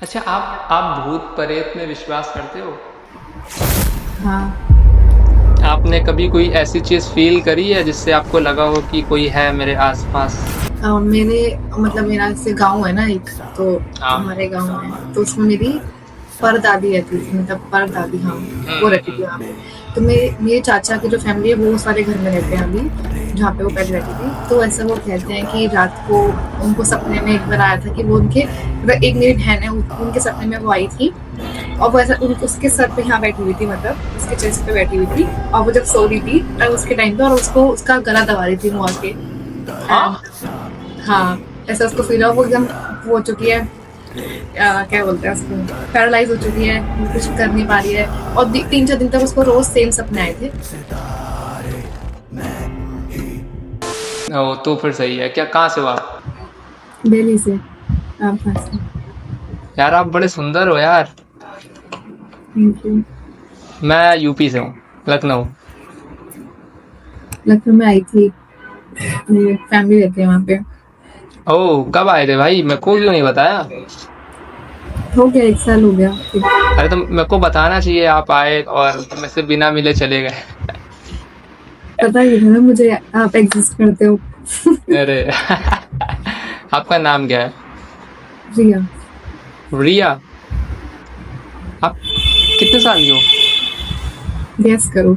अच्छा, आप भूत प्रेत में विश्वास करते हो? हाँ। आपने कभी कोई ऐसी चीज फील करी है जिससे आपको लगा हो कि कोई है मेरे आसपास? मेरे मतलब मेरा जैसे गाँव है ना एक, तो हाँ। हमारे गाँव में तो उसमें मेरी परदादी रहती थी, मतलब परदादी, हाँ, वो रहती थी वहाँ पे। तो मेरे मेरे चाचा की जो फैमिली है वो सारे घर में रहते हैं अभी, जहाँ पे वो पहले रहती थी। तो ऐसा वो कहते हैं कि रात को उनको सपने में एक बार आया था कि वो उनके मतलब एक मेरी बहन है, उनके सपने में वो आई थी और वो ऐसा उसके सर पे यहाँ बैठी हुई थी, मतलब उसके चेस्ट पे बैठी हुई थी, और वो जब सो रही थी तब उसके टाइम पे और उसको उसका गला दबा रही थी मुँह आके। एंड हाँ। हाँ, ऐसा उसको फ़ील हुआ, वो एकदम वो हो चुकी है, क्या बोलते हैं उसको, पैरालाइज़ हो चुकी है, वो कुछ कर नहीं पा रही है, और 3-4 दिन तक उसको रोज़ सेम सपने आए थे। ओ, तो फिर सही है। क्या, कहाँ से हो आप? दिल्ली से। आप कहाँ से? यार, आप बड़े सुंदर हो यार। Thank you. मैं यूपी से हूँ, लखनऊ। लखनऊ में आई थी, मेरी फैमिली रहती है वहाँ पे। ओह, कब आए थे भाई? मेरे को क्यों नहीं बताया? हो गया 1 साल हो गया फिर। अरे, तो मेरे को बताना चाहिए, आप आए और मैं से बिना मिले चले गए। पता ही था ना मुझे आप एग्ज़िस्ट करते हो। अरे। आपका नाम क्या है? रिया। रिया। आप कितने साल की हो? गेस करो।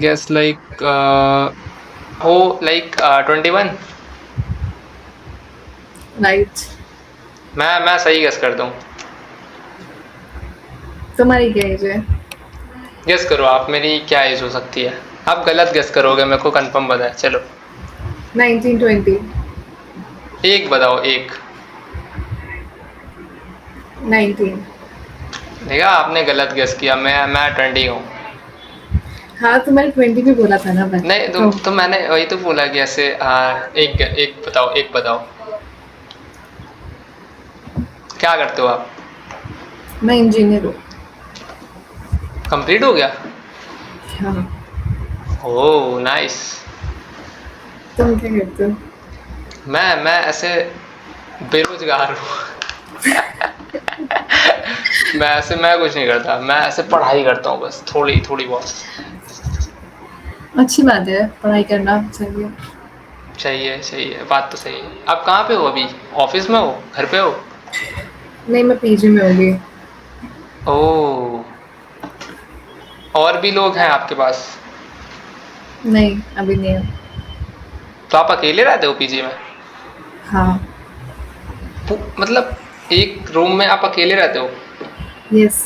गेस लाइक, हो, लाइक 21। राइट। मैं सही गेस करता हूँ। तुम्हारी क्या एज है? गेस करो आप, मेरी क्या एज हो सकती है? आप गलत गेस करोगे, मेरे को कंफर्म पता है। चलो, 1920। एक बताओ, एक। 19। देखा, आपने गलत गेस किया। मैं 20 हूँ। हाँ, तो मैंने 20 भी बोला था ना मैं। नहीं, तो मैंने वही तो बोला कि ऐसे, एक एक बताओ, एक बताओ। क्या करते हो आप? मैं इंजीनियर हूँ। कंप्लीट हो गया? हाँ। ओह, नाइस। तुम क्या करते हो? मैं ऐसे बेरोजगार हूँ। मैं कुछ नहीं करता। मैं ऐसे पढ़ाई करता हूँ, बस थोड़ी थोड़ी बहुत। अच्छी बात है, पढ़ाई करना चाहिए। चाहिए, चाहिए, बात तो सही है। आप कहाँ पे हो अभी? ऑफिस में हो, घर पे हो? नहीं, मैं पीजी में होंगी। ओह। और भी लोग हैं आपके पास? नहीं, अभी नहीं है। तो आप अकेले रहते हो पीजी में? हाँ। मतलब, एक रूम में आप अकेले रहते हो? यस।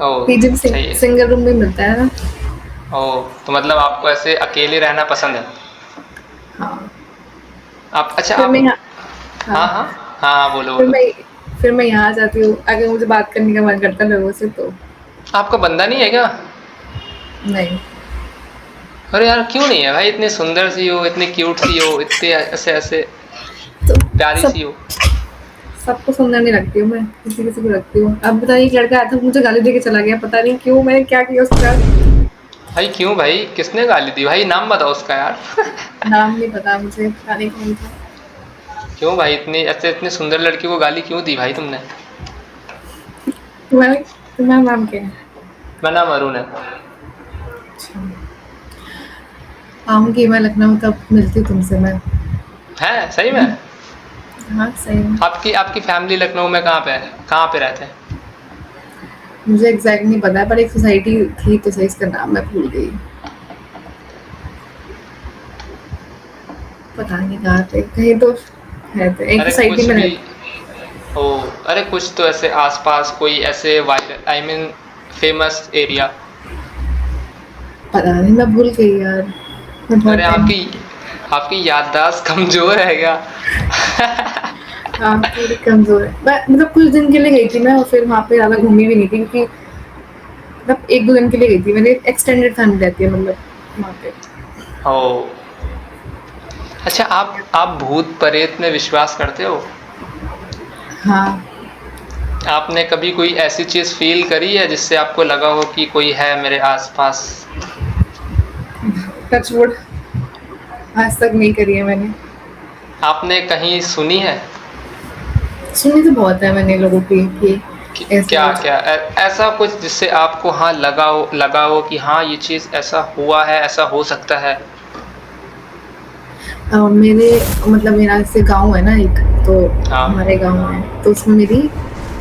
ओह, पीजी में सही है। सिंगल रूम भी मिलता है ना। ओह, तो मतलब आपको ऐसे अकेले रहना पसंद है? हाँ। आप, अच्छा, फिर मैं आप। यहाँ। हाँ, हाँ। हाँ। हाँ, हाँ, बोलो, फिर बोलो। मैं फिर मैं यहाँ आ जाती हूँ, अगर मुझे बात करने का मन करता है लोगों से तो। आपका बंदा नहीं है क्या? नहीं। अरे यार, क्यों नहीं है भाई? इतनी सुंदर सी हो, इतनी क्यूट सी हो, इतने ऐसे ऐसे तो प्यारी सब सी हो। सबको सुंदर नहीं लगती हूँ मैं, किसी किसी को लगती हूँ। अब पता नहीं, एक लड़का आया था मुझे गाली देके चला गया, पता नहीं क्यों, मैंने क्या किया उसका। भाई, क्यों भाई? किसने गाली दी भाई? नाम बताओ उसका यार। नाम नहीं पता मुझे, पता नहीं कौन था। क्यों भाई? इतनी ऐसे इतनी सुंदर लड़की को गाली क्यों दी भाई तुमने? तुम्हारे तुम्हारा नाम क्या है? मेरा नाम अरुण है। अच्छा। आऊँगी मैं लखनऊ, तब मिलती हूँ तुमसे मैं। हैं, सही में? हाँ, सही में। आपकी आपकी फैमिली लखनऊ में कहाँ पे है? कहाँ पे रहते हैं? मुझे एग्ज़ैक्ट नहीं पता है, पर एक सोसाइटी थी तो सही, इसका नाम मैं भूल गई। पता नहीं कहाँ पे, कहीं तो है तो एक अरे, सोसाइटी कुछ में भी। रहते। ओ, अरे, कुछ तो ऐसे आसपास कोई ऐसे viral, I mean, famous area. पता नहीं, मैं भूल गई यार, मैं बहुत अरे, टाइम। आपकी आपकी याददाश्त कमजोर है क्या? हाँ, थोड़ी कमज़ोर है। मैं मतलब कुछ दिन के लिए गई थी मैं, और फिर वहाँ पे ज़्यादा घूमी भी नहीं थी, क्योंकि मतलब 1-2 दिन के लिए गई थी। मेरी एक्सटेंडेड फैमिली रहती है मतलब वहाँ पे। ओ, अच्छा, आप भूत प्रेत में विश्वास करते हो? हाँ। आपने कभी कोई ऐसी चीज फील करी है जिससे आपको लगा हो कि कोई है मेरे आसपास? टच वुड, आज तक नहीं करी है मैंने। आपने कहीं सुनी है? सुनी तो बहुत है मैंने लोगों की कि ऐसे क्या हो क्या ऐसा कुछ जिससे आपको हाँ लगा हो कि हाँ ये चीज़ ऐसा हुआ है, ऐसा हो सकता है। मेरे मतलब मेरा जैसे गाँव है ना एक, तो हाँ। हमारे गाँव में तो उसमें मेरी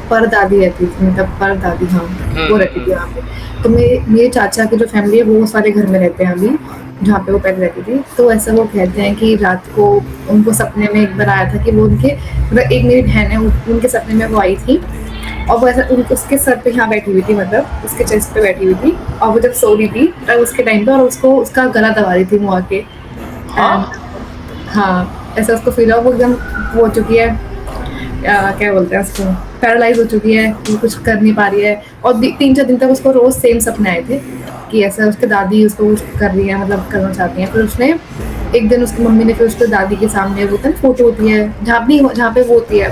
परदादी रहती थी, मतलब परदादी, हाँ, वो रहती थी वहाँ पे। तो मेरे मेरे चाचा की जो फैमिली है वो सारे घर में रहते हैं अभी, जहाँ पे वो पहले रहती थी। तो ऐसा वो कहते हैं कि रात को उनको सपने में एक बार आया था कि वो उनके मतलब एक मेरी बहन है, उनके सपने में वो आई थी और वो ऐसा उसके सर पे यहाँ बैठी हुई थी, मतलब उसके चेस्ट पे बैठी हुई थी और वो जब सो रही थी तब उसके टाइम पे और उसको उसका गला दबा रही थी मुँह आके। एंड हाँ। हाँ, ऐसा उसको फ़ील हुआ, वो एकदम वो हो चुकी है, क्या बोलते हैं उसको, पैरालाइज़ हो चुकी है, वो कुछ कर नहीं पा रही है और 3-4 दिन तक उसको रोज़ सेम सपने आए थे कि ऐसा उसकी दादी उसको कुछ कर रही है, मतलब करना चाहती हैं। फिर उसने एक दिन उसकी मम्मी ने फिर उसको दादी के सामने वो होता है ना फ़ोटो होती है, जहाँ पे वो होती है,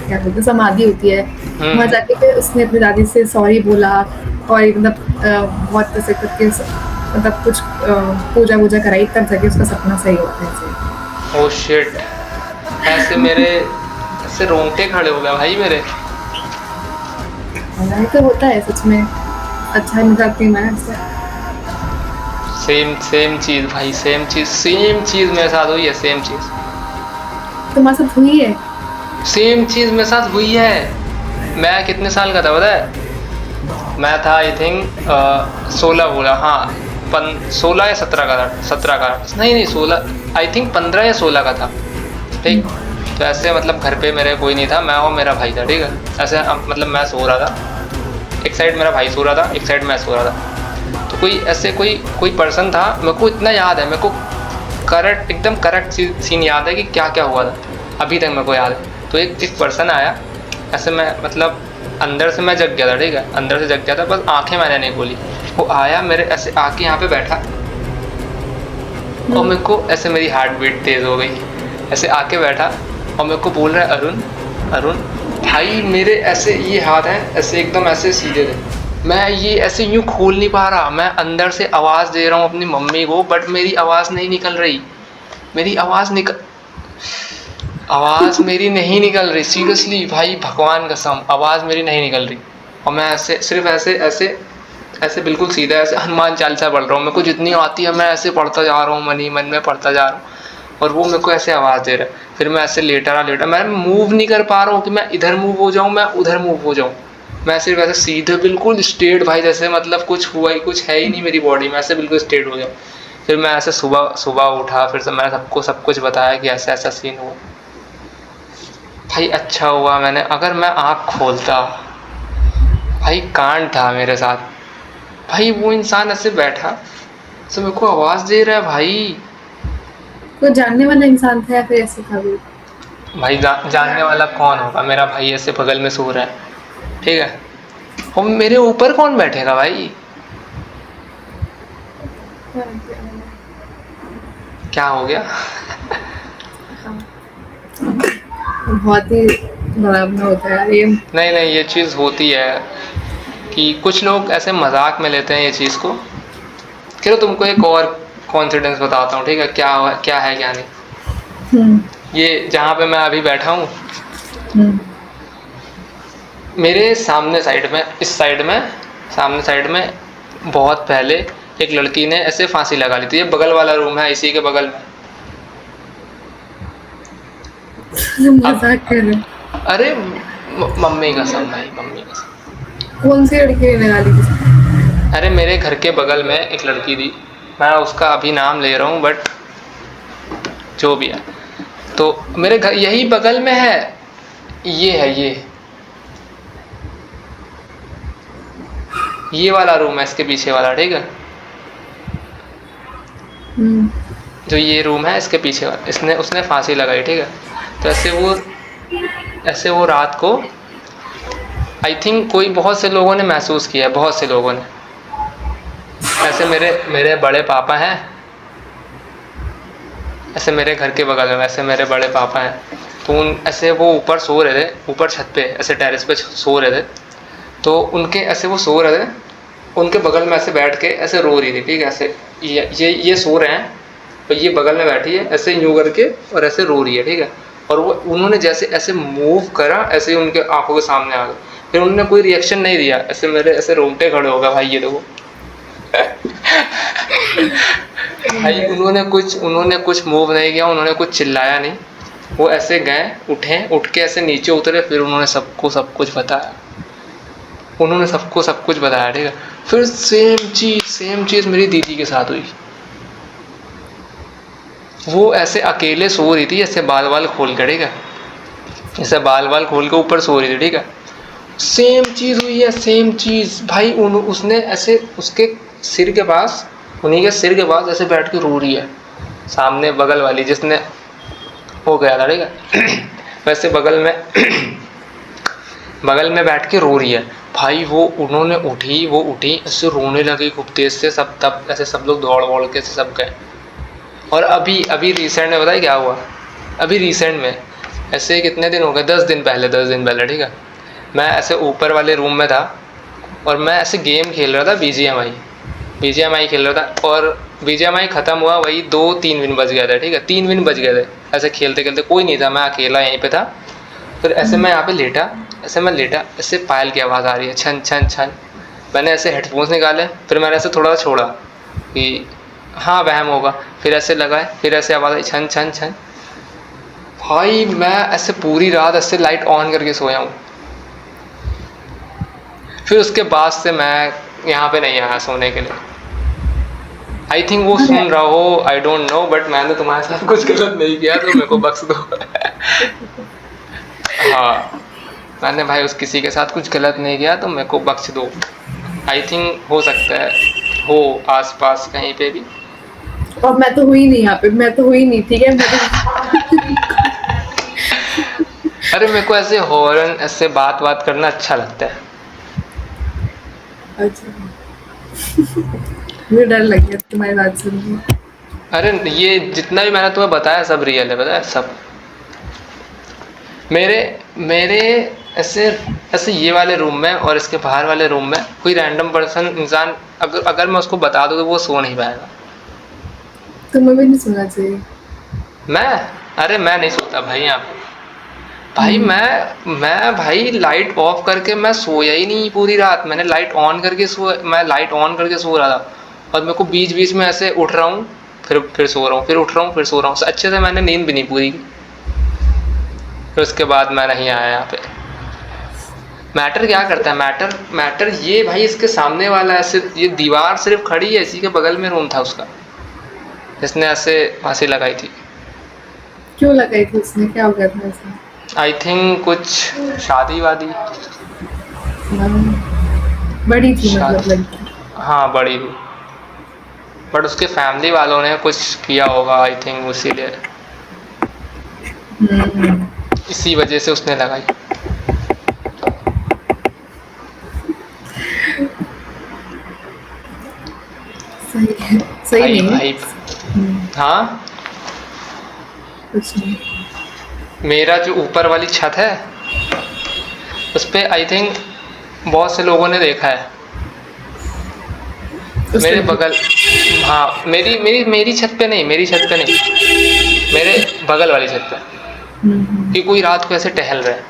क्या बोलते हैं, समाधि होती है, वहाँ हम्म। जाके फिर उसने अपनी दादी से सॉरी बोला और मतलब बहुत ऐसे करके मतलब कुछ पूजा-वूजा कराई, तब जाके उसका सपना सही हुआ था ऐसे। Oh shit. ऐसे मेरे ऐसे रोंगटे खड़े हो गए भाई मेरे। नहीं तो होता है सच में, अच्छा मज़ाक नहीं मैं ऐसा। सेम सेम चीज़ भाई, सेम चीज़ मेरे साथ हुई है, सेम चीज़। तुम्हारे साथ हुई है? सेम चीज़ मेरे साथ हुई है। मैं कितने साल का था पता है? मैं था आई थिंक 16 बोला, हाँ 16 या 17 का था, 17 का, नहीं 16, आई थिंक 15 या 16 का था। ठीक। तो ऐसे मतलब घर पे मेरे कोई नहीं था, मैं और मेरा भाई था, ठीक है। ऐसे मतलब मैं सो रहा था, एक साइड मेरा भाई सो रहा था, एक साइड मैं सो रहा था। तो कोई ऐसे कोई कोई पर्सन था, मेरे को इतना याद है, मेरे को करेक्ट एकदम करेक्ट सीन याद है कि क्या क्या हुआ था, अभी तक मेरे को याद है। तो एक पर्सन आया, ऐसे मैं मतलब अंदर से मैं जग गया था, ठीक है, अंदर से जग गया था, बस आंखें मैंने नहीं खोली। वो आया मेरे ऐसे आके यहाँ पे बैठा और हुँ, मेरे को ऐसे मेरी हार्ट बीट तेज़ हो गई, ऐसे आके बैठा और मेरे को बोल रहा है अरुण, अरुण। भाई मेरे ऐसे ये हाथ हैं ऐसे एकदम ऐसे सीधे थे, मैं ये ऐसे यूं खोल नहीं पा रहा, मैं अंदर से आवाज़ दे रहा हूँ अपनी मम्मी को, बट मेरी आवाज़ नहीं निकल रही, मेरी आवाज़ मेरी नहीं निकल रही, सीरियसली भाई भगवान कसम आवाज़ मेरी नहीं निकल रही। और मैं ऐसे सिर्फ ऐसे ऐसे ऐसे बिल्कुल सीधा ऐसे हनुमान चालीसा पढ़ रहा हूँ, मेरे को जितनी आती है मैं ऐसे पढ़ता जा रहा हूँ, मन ही मन में पढ़ता जा रहा हूँ, और वो मेरे को ऐसे आवाज़ दे रहा है। फिर मैं ऐसे लेटा मैं मूव नहीं कर पा रहा हूँ कि मैं इधर मूव हो जाऊँ, मैं उधर मूव हो जाऊँ। मैं सिर्फ ऐसे सीधे बिल्कुल स्ट्रेट भाई, जैसे मतलब कुछ हुआ ही कुछ है ही नहीं मेरी बॉडी में, ऐसे बिल्कुल स्ट्रेट हो जाऊँ। फिर मैं ऐसे सुबह सुबह उठा, फिर से मैंने सबको सब कुछ बताया कि ऐसा ऐसा सीन हुआ। भाई अच्छा हुआ मैंने, अगर मैं आँख खोलता, भाई कांड था मेरे साथ। भाई वो इंसान ऐसे बैठा, तो मेरे को आवाज़ दे रहा है भाई। कोई जानने वाला इंसान था या फिर ऐसे था कोई? भाई जानने वाला कौन होगा, मेरा भाई ऐसे बगल में सो रहा है, ठीक है, और मेरे ऊपर कौन बैठेगा भाई। क्या हो गया? बहुत ही डरावना होता है यार ये। नहीं नहीं, ये चीज़ होती है कि कुछ लोग ऐसे मजाक में लेते हैं ये चीज़ को। चलो तुमको एक और कॉन्फिडेंस बताता हूँ, ठीक है, क्या है क्या नहीं। हुँ, ये जहाँ पे मैं अभी बैठा हूँ, हुँ, मेरे सामने साइड में, इस साइड में, सामने साइड में बहुत पहले एक लड़की ने ऐसे फांसी लगा ली थी। ये बगल वाला रूम है, इसी के बगल में। अब मज़ाक कर रहे हो। अरे मम्मी कसम भाई, मम्मी कसम। कौन-सी लड़की ने लगा ली थी? अरे मेरे घर के बगल में एक लड़की थी, मैं उसका अभी नाम ले रहा हूँ, बट जो भी है, तो मेरे घर यही बगल में है, ये है ये वाला रूम है, इसके पीछे वाला, ठीक है। हुँ, जो ये रूम है इसके पीछे वाला, इसने उसने फांसी लगाई, ठीक है। तो ऐसे वो रात को आई थिंक कोई बहुत से लोगों ने महसूस किया है, बहुत से लोगों ने। ऐसे मेरे मेरे बड़े पापा हैं, ऐसे मेरे घर के बगल में ऐसे मेरे बड़े पापा हैं। तो ऐसे वो ऊपर सो रहे थे, ऊपर छत पे ऐसे टेरेस पे सो रहे थे। तो उनके ऐसे वो सो रहे थे, उनके बगल में ऐसे बैठ के ऐसे रो रही थी, ठीक है। ऐसे ये सो रहे हैं और ये बगल में बैठी है ऐसे यूं करके और ऐसे रो रही है, ठीक है। और वो उन्होंने जैसे ऐसे मूव करा, ऐसे ही उनके आंखों के सामने आ गए। फिर उन्होंने कोई रिएक्शन नहीं दिया, ऐसे मेरे ऐसे रोंगटे खड़े हो गए भाई, ये देखो। भाई उन्होंने कुछ मूव नहीं किया, उन्होंने कुछ चिल्लाया नहीं, वो ऐसे गए, उठ के ऐसे नीचे उतरे, फिर उन्होंने सबको सब कुछ बताया, ठीक है। फिर सेम चीज़ मेरी दीदी के साथ हुई। वो ऐसे अकेले सो रही थी, ऐसे बाल खोल के, ठीक है, ऐसे बाल खोल के ऊपर सो रही थी, ठीक है। सेम चीज़ हुई है, सेम चीज़ भाई। उसने ऐसे उसके सिर के पास, उन्हीं के सिर के पास ऐसे बैठ के रो रही है, सामने बगल वाली जिसने हो गया था, ठीक है। वैसे बगल में बैठ के रो रही है भाई। वो उठी, ऐसे रोने लगी खूब तेज से। तब ऐसे सब लोग दौड़ के सब गए। और अभी रिसेंट में बताया क्या हुआ? अभी रिसेंट में ऐसे कितने दिन हो गए, 10 दिन पहले, ठीक है। मैं ऐसे ऊपर वाले रूम में था और मैं ऐसे गेम खेल रहा था, BGMI खेल रहा था। और BGMI ख़त्म हुआ वही 2-3 विन बज गया था, ठीक है, 3 विन बज गए थे। ऐसे खेलते कोई नहीं था, मैं अकेला यहीं पे था। फिर ऐसे मैं यहाँ पे लेटा, ऐसे पायल की आवाज़ आ रही है, छन छन छन। मैंने ऐसे हेडफोन्स निकाले, फिर मैंने ऐसे थोड़ा सा छोड़ा कि हाँ वहम होगा। फिर ऐसे लगाए, फिर ऐसे आवाज़ आई, छन छन छन। भाई मैं ऐसे पूरी रात ऐसे लाइट ऑन करके सोया हूँ। फिर उसके बाद से मैं यहाँ पे नहीं आया सोने के लिए। आई थिंक वो सुन रहा हो, आई डोंट नो, बट मैंने तुम्हारे साथ कुछ गलत नहीं किया, तो मेरे को बख्श दो। हाँ, मैंने भाई उस किसी के साथ कुछ गलत नहीं किया, तो मेरे को बख्श दो। आई थिंक हो सकता है हो आसपास कहीं पे भी। और मैं तो हुई नहीं यहाँ पे, मैं तो हुई नहीं, ठीक है। अरे मेरे को ऐसे हॉरन ऐसे बात करना अच्छा लगता है। अच्छा, मुझे डर लग गया तुम्हारी बात सुन के। अरे ये जितना भी मैंने तुम्हें बताया सब रियल है, पता है सब। मेरे ऐसे ये वाले रूम में और इसके बाहर वाले रूम में कोई रैंडम पर्सन इंसान अगर मैं उसको बता दूँ तो वो सो नहीं पाएगा। तुम्हें भी नहीं सुनना चाहिए। अरे मैं नहीं सोता भाई यहाँ पे। भाई मैं भाई लाइट ऑफ करके मैं सोया ही नहीं पूरी रात। मैं लाइट ऑन करके सो रहा था, और मेरे को बीच में ऐसे उठ रहा हूँ, फिर सो रहा हूँ, फिर उठ रहा हूँ, फिर सो रहा हूँ। अच्छे से मैंने नींद भी नहीं पूरी की। फिर उसके बाद मैं नहीं आया यहाँ पे। मैटर क्या करता है, मैटर ये भाई, इसके सामने वाला ऐसे ये दीवार सिर्फ खड़ी है, इसी के बगल में रूम था उसका, जिसने ऐसे फांसी लगाई थी। क्यों लगाई थी उसने, क्या हो गया था उसने? आई थिंक कुछ शादी वादी। बड़ी थी मतलब लड़की? हाँ बड़ी थी, बट उसके फैमिली वालों ने कुछ किया होगा आई थिंक, इसीलिए इसी वजह से उसने लगाई। सही नहीं। हाँ, कुछ नहीं। मेरा जो ऊपर वाली छत है उस पे आई थिंक बहुत से लोगों ने देखा है। मेरे बगल, हाँ मेरी छत पे नहीं, मेरे बगल वाली छत पे कि कोई रात को ऐसे टहल रहा है।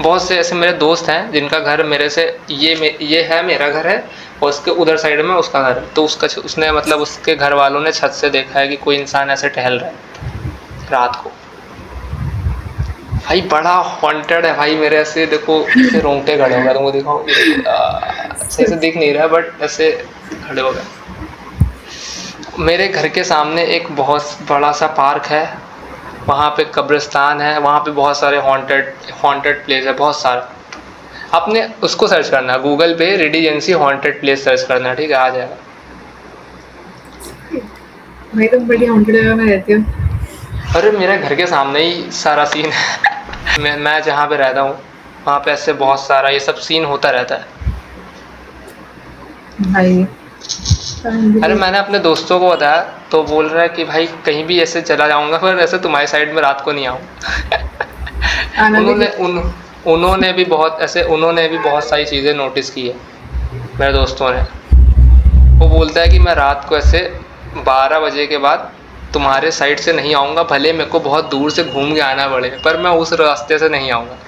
बहुत से ऐसे मेरे दोस्त हैं जिनका घर मेरे से ये है, मेरा घर है, और उसके उधर साइड में उसका घर है। तो उसने मतलब उसके घर वालों ने छत से देखा है कि कोई इंसान ऐसे टहल रहा है रात को। भाई बड़ा हॉन्टेड है भाई। मेरे ऐसे देखो, ऐसे रोंगटे खड़े हो गए, तुमको दिखाओ, सही से दिख नहीं रहा है बट ऐसे खड़े हो गए। मेरे घर के सामने एक बहुत बड़ा सा पार्क है, वहाँ पे कब्रिस्तान है, वहाँ पे बहुत सारे हॉन्टेड प्लेस है, बहुत सारा। आपने उसको सर्च करना गूगल पे, रेडिजेंसी हॉन्टेड प्लेस सर्च करना, ठीक है, आ जाएगा। मैं तो बड़ी हॉन्टेड जगह में रहती हूँ। अरे मेरे घर के सामने ही सारा सीन है। मैं जहाँ पे रहता हूँ वहाँ पे ऐसे बहुत सारा ये सब सीन होता रहता है भाई। अरे मैंने अपने दोस्तों को बताया तो बोल रहा है कि भाई कहीं भी ऐसे चला जाऊंगा, पर ऐसे तुम्हारी साइड में रात को नहीं आऊँ। उन्होंने भी बहुत सारी चीज़ें नोटिस की है मेरे दोस्तों ने। वो बोलता है कि मैं रात को ऐसे 12 बजे के बाद तुम्हारे साइड से नहीं आऊँगा, भले मेरे को बहुत दूर से घूम के आना पड़े, पर मैं उस रास्ते से नहीं आऊँगा।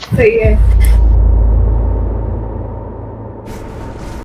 सही है।